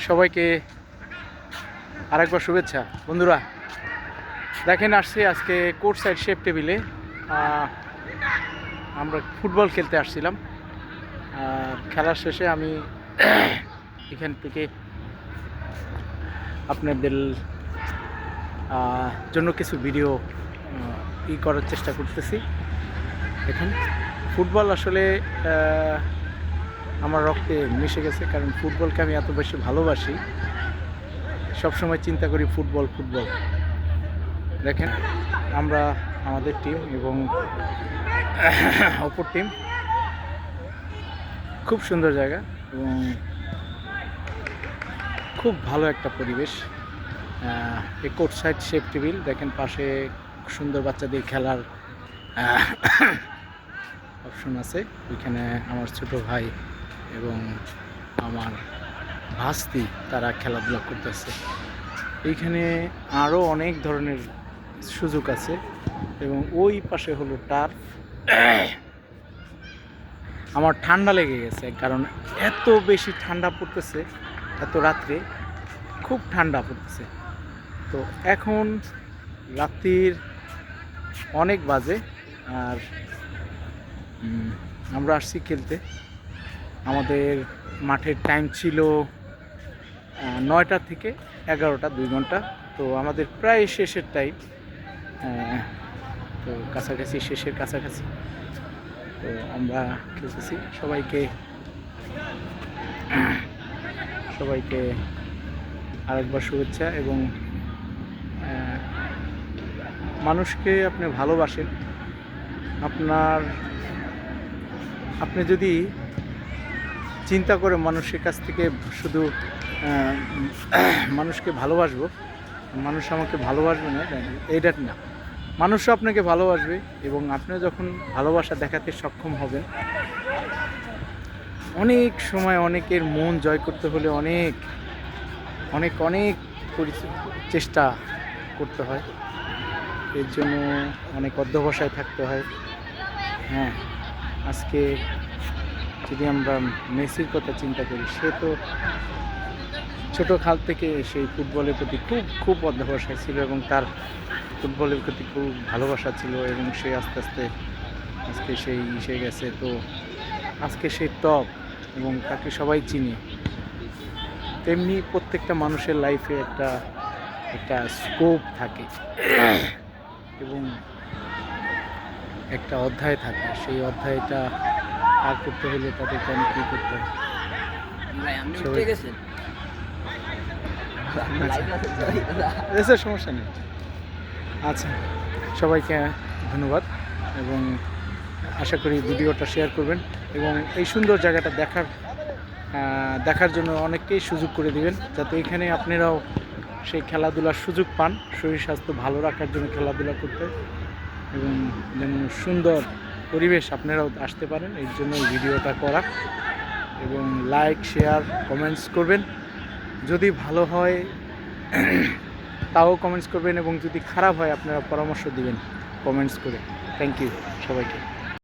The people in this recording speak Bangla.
সবাইকে আরেকবার শুভেচ্ছা বন্ধুরা। দেখেন আসছি আজকে কোর্ট সাইড শেপ টেবিলে আমরা ফুটবল খেলতে আসছিলাম। খেলার শেষে আমি এখান থেকে আপনাদের জন্য কিছু ভিডিও করার চেষ্টা করতেছি। দেখেন ফুটবল আসলে আমার রক্তে মিশে গেছে, কারণ ফুটবলকে আমি এত বেশি ভালোবাসি, সবসময় চিন্তা করি ফুটবল ফুটবল। দেখেন আমরা আমাদের টিম এবং অপর টিম, খুব সুন্দর জায়গা এবং খুব ভালো একটা পরিবেশ। এই কোর্ট সাইড শেপ টেবিল দেখেন, পাশে সুন্দর বাচ্চাদের খেলার অপশন আছে। ওইখানে আমার ছোট ভাই এবং আমার ভাস্তি তারা খেলাধুলা করতেছে। এইখানে আরও অনেক ধরনের সুযোগ আছে এবং ওই পাশে হলো টার্ফ। আমার ঠান্ডা লেগে গেছে, কারণ এত বেশি ঠান্ডা পড়তেছে, এত রাত্রে খুব ঠান্ডা পড়তেছে। তো এখন রাত্রির অনেক বাজে আর আমরা আসছি খেলতে। আমাদের মাঠের টাইম ছিল 9টা থেকে 11টা, 2 ঘন্টা। তো আমাদের প্রায় শেষের টাইম, তো কাছাকাছি শেষের কাছাকাছি। তো আমরা খেলতেছি। সবাইকে আরেকবার শুভেচ্ছা। এবং মানুষকে আপনি ভালোবাসেন, আপনি যদি চিন্তা করে মানুষের কাছ থেকে শুধু মানুষকে ভালোবাসবো, মানুষ আমাকে ভালোবাসবে না, এইটা না, মানুষও আপনাকে ভালোবাসবে। এবং আপনি যখন ভালোবাসা দেখাতে সক্ষম হবেন, অনেক সময় অনেকের মন জয় করতে হলে অনেক অনেক অনেক চেষ্টা করতে হয়, এর জন্য অনেক অধ্যবসায় থাকতে হয়। হ্যাঁ, আজকে যদি আমরা মেসির কথা চিন্তা করি, সে তো ছোটো কাল থেকে সেই ফুটবলের প্রতি খুব অধ্যবসায় ছিল এবং তার ফুটবলের প্রতি খুব ভালোবাসা ছিল এবং সে আস্তে আস্তে আজকে সেই এসে গেছে। তো আজকে সেই টপ এবং তাকে সবাই চিনি। তেমনি প্রত্যেকটা মানুষের লাইফে একটা স্কোপ থাকে এবং একটা অধ্যায় থাকে। সেই অধ্যায়টা পার করতে হলে তাদেরকে আমি কী করতে হবে। সমস্যা নেই। আচ্ছা, সবাইকে ধন্যবাদ এবং আশা করি ভিডিওটা শেয়ার করবেন এবং এই সুন্দর জায়গাটা দেখার জন্য অনেককেই সুযোগ করে দিবেন, যাতে এখানে আপনারাও সেই খেলাধুলার সুযোগ পান, শরীর স্বাস্থ্য ভালো রাখার জন্য খেলাধুলা করতে, এবং যেন সুন্দর পরিবেশ আপনারাও আসতে পারেন। এর জন্য এই ভিডিওটা করা। এবং লাইক শেয়ার কমেন্টস করবেন, যদি ভালো হয় তাও কমেন্টস করবেন এবং যদি খারাপ হয় আপনারা পরামর্শ দিবেন কমেন্টস করে। থ্যাংক ইউ সবাইকে।